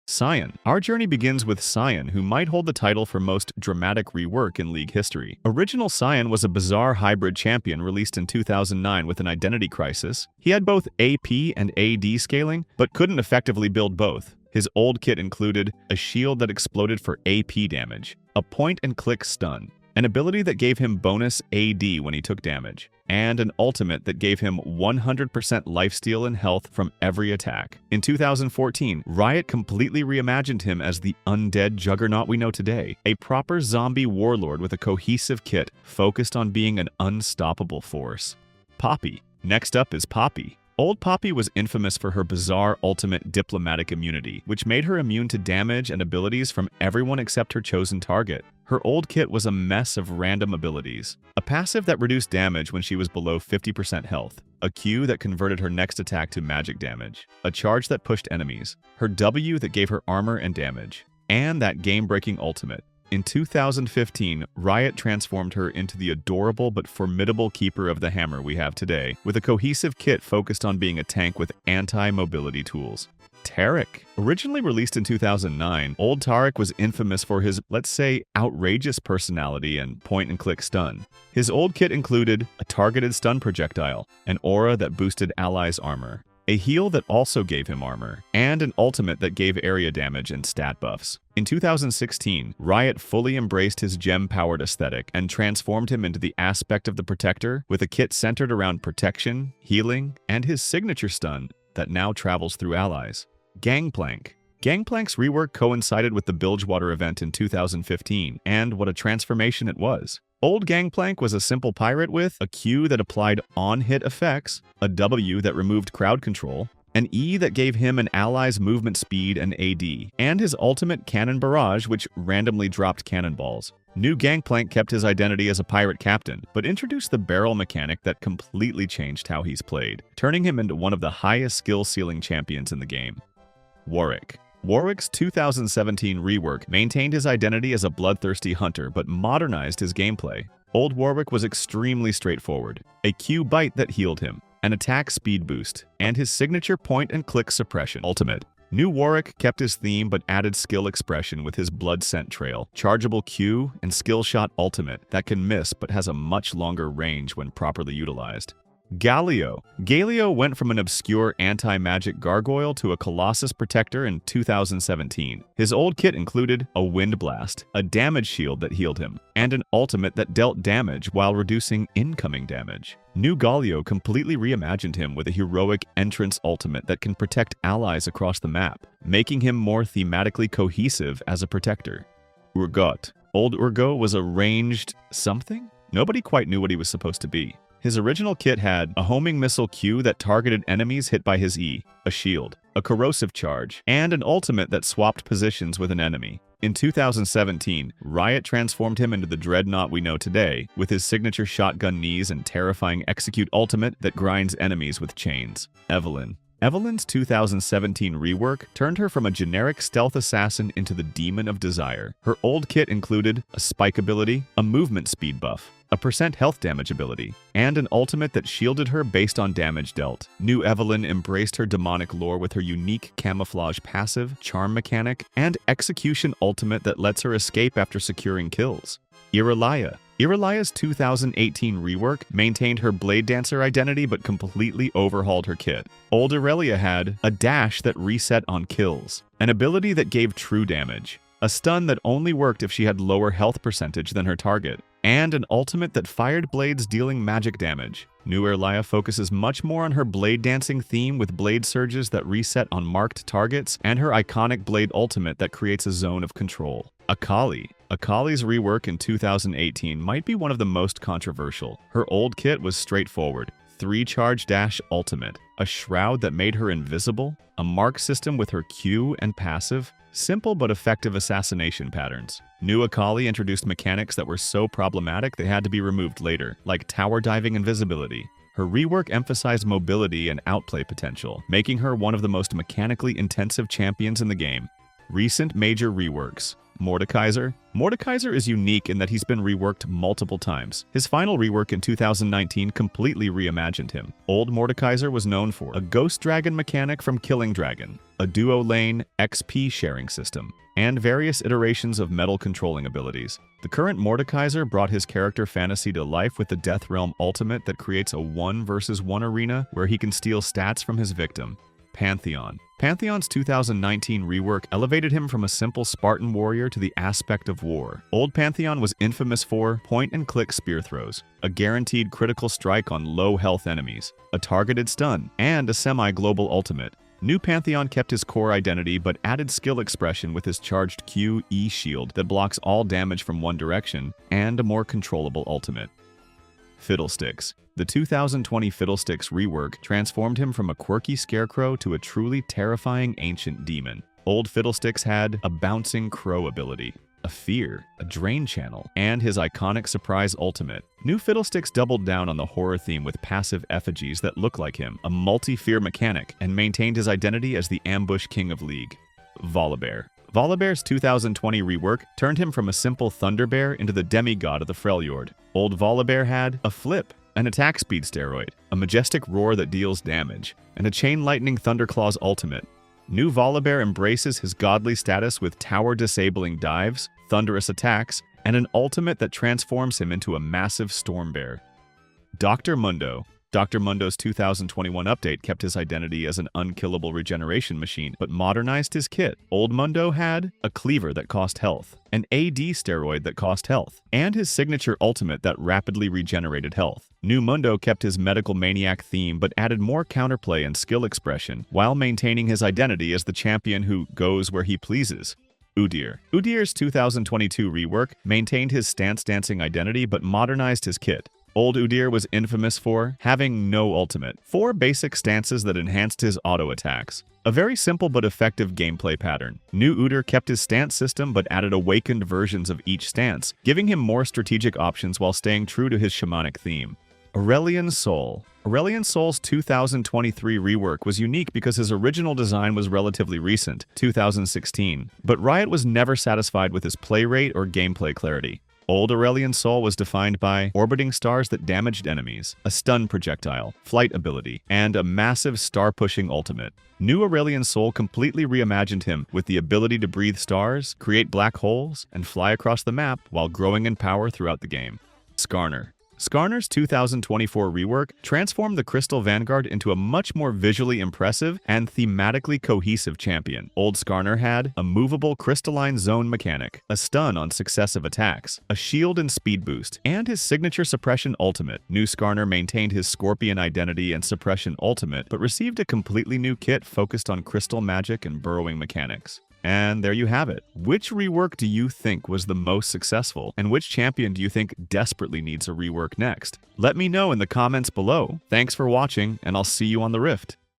Cyan. Our journey begins with Cyan, who might hold the title for most dramatic rework in League history. Original Cyan was a bizarre hybrid champion released in 2009 with an identity crisis. He had both AP and AD scaling, but couldn't effectively build both. His old kit included a shield that exploded for AP damage, a point-and-click stun, an ability that gave him bonus AD when he took damage, and an ultimate that gave him 100% lifesteal and health from every attack. In 2014, Riot completely reimagined him as the undead juggernaut we know today, a proper zombie warlord with a cohesive kit focused on being an unstoppable force. Poppy. Next up is Poppy. Old Poppy was infamous for her bizarre ultimate diplomatic immunity, which made her immune to damage and abilities from everyone except her chosen target. Her old kit was a mess of random abilities. A passive that reduced damage when she was below 50% health, a Q that converted her next attack to magic damage, a charge that pushed enemies, her W that gave her armor and damage, and that game-breaking ultimate. In 2015, Riot transformed her into the adorable but formidable keeper of the hammer we have today, with a cohesive kit focused on being a tank with anti-mobility tools. Taric. Originally released in 2009, Old Taric was infamous for his, let's say, outrageous personality and point-and-click stun. His old kit included a targeted stun projectile, an aura that boosted allies' armor, a heal that also gave him armor, and an ultimate that gave area damage and stat buffs. In 2016, Riot fully embraced his gem-powered aesthetic and transformed him into the aspect of the Protector with a kit centered around protection, healing, and his signature stun that now travels through allies. Gangplank. Gangplank's rework coincided with the Bilgewater event in 2015, and what a transformation it was. Old Gangplank was a simple pirate with a Q that applied on-hit effects, a W that removed crowd control, an E that gave him an ally's movement speed and AD, and his ultimate cannon barrage which randomly dropped cannonballs. New Gangplank kept his identity as a pirate captain, but introduced the barrel mechanic that completely changed how he's played, turning him into one of the highest skill ceiling champions in the game. Warwick. Warwick's 2017 rework maintained his identity as a bloodthirsty hunter but modernized his gameplay. Old Warwick was extremely straightforward, a Q bite that healed him, an attack speed boost, and his signature point-and-click suppression ultimate. New Warwick kept his theme but added skill expression with his blood scent trail, chargeable Q, and skill shot ultimate that can miss but has a much longer range when properly utilized. Galio. Galio went from an obscure anti-magic gargoyle to a Colossus protector in 2017. His old kit included a Wind Blast, a damage shield that healed him, and an ultimate that dealt damage while reducing incoming damage. New Galio completely reimagined him with a heroic entrance ultimate that can protect allies across the map, making him more thematically cohesive as a protector. Urgot. Old Urgot was a ranged something? Nobody quite knew what he was supposed to be. His original kit had a homing missile Q that targeted enemies hit by his E, a shield, a corrosive charge, and an ultimate that swapped positions with an enemy. In 2017, Riot transformed him into the dreadnought we know today, with his signature shotgun knees and terrifying execute ultimate that grinds enemies with chains. Evelyn. Evelyn's 2017 rework turned her from a generic stealth assassin into the Demon of Desire. Her old kit included a spike ability, a movement speed buff, a % health damage ability, and an ultimate that shielded her based on damage dealt. New Evelyn embraced her demonic lore with her unique camouflage passive, charm mechanic, and execution ultimate that lets her escape after securing kills. Irelia. Irelia's 2018 rework maintained her Blade Dancer identity but completely overhauled her kit. Old Irelia had a dash that reset on kills, an ability that gave true damage, a stun that only worked if she had lower health percentage than her target, and an ultimate that fired blades dealing magic damage. New Irelia focuses much more on her blade dancing theme with blade surges that reset on marked targets and her iconic blade ultimate that creates a zone of control. Akali. Akali's rework in 2018 might be one of the most controversial. Her old kit was straightforward. 3-charge dash ultimate, a shroud that made her invisible, a mark system with her Q and passive, simple but effective assassination patterns. New Akali introduced mechanics that were so problematic they had to be removed later, like tower diving invisibility. Her rework emphasized mobility and outplay potential, making her one of the most mechanically intensive champions in the game. Recent major reworks. Mordekaiser? Mordekaiser is unique in that he's been reworked multiple times. His final rework in 2019 completely reimagined him. Old Mordekaiser was known for a Ghost Dragon mechanic from Killing Dragon, a duo lane XP sharing system, and various iterations of metal controlling abilities. The current Mordekaiser brought his character fantasy to life with the Death Realm ultimate that creates a 1 versus 1 arena where he can steal stats from his victim. Pantheon. Pantheon's 2019 rework elevated him from a simple Spartan warrior to the aspect of war. Old Pantheon was infamous for point-and-click spear throws, a guaranteed critical strike on low-health enemies, a targeted stun, and a semi-global ultimate. New Pantheon kept his core identity but added skill expression with his charged Q-E shield that blocks all damage from one direction, and a more controllable ultimate. Fiddlesticks. The 2020 Fiddlesticks rework transformed him from a quirky scarecrow to a truly terrifying ancient demon. Old Fiddlesticks had a bouncing crow ability, a fear, a drain channel, and his iconic surprise ultimate. New Fiddlesticks doubled down on the horror theme with passive effigies that look like him, a multi-fear mechanic, and maintained his identity as the ambush king of League. Volibear. Volibear's 2020 rework turned him from a simple Thunderbear into the demigod of the Freljord. Old Volibear had a flip, an attack speed steroid, a majestic roar that deals damage, and a chain lightning Thunderclaw's ultimate. New Volibear embraces his godly status with tower-disabling dives, thunderous attacks, and an ultimate that transforms him into a massive storm bear. Dr. Mundo. Dr. Mundo's 2021 update kept his identity as an unkillable regeneration machine, but modernized his kit. Old Mundo had a cleaver that cost health, an AD steroid that cost health, and his signature ultimate that rapidly regenerated health. New Mundo kept his medical maniac theme but added more counterplay and skill expression, while maintaining his identity as the champion who goes where he pleases. Udyr. Udyr's 2022 rework maintained his stance dancing identity but modernized his kit. Old Udyr was infamous for having no ultimate, 4 basic stances that enhanced his auto attacks. A very simple but effective gameplay pattern. New Udyr kept his stance system but added awakened versions of each stance, giving him more strategic options while staying true to his shamanic theme. Aurelion Sol. Aurelion Sol's 2023 rework was unique because his original design was relatively recent, 2016, but Riot was never satisfied with his play rate or gameplay clarity. Old Aurelion Sol was defined by orbiting stars that damaged enemies, a stun projectile, flight ability, and a massive star-pushing ultimate. New Aurelion Sol completely reimagined him with the ability to breathe stars, create black holes, and fly across the map while growing in power throughout the game. Skarner. Skarner's 2024 rework transformed the Crystal Vanguard into a much more visually impressive and thematically cohesive champion. Old Skarner had a movable crystalline zone mechanic, a stun on successive attacks, a shield and speed boost, and his signature suppression ultimate. New Skarner maintained his Scorpion identity and suppression ultimate, but received a completely new kit focused on crystal magic and burrowing mechanics. And there you have it. Which rework do you think was the most successful? And which champion do you think desperately needs a rework next? Let me know in the comments below. Thanks for watching, and I'll see you on the Rift.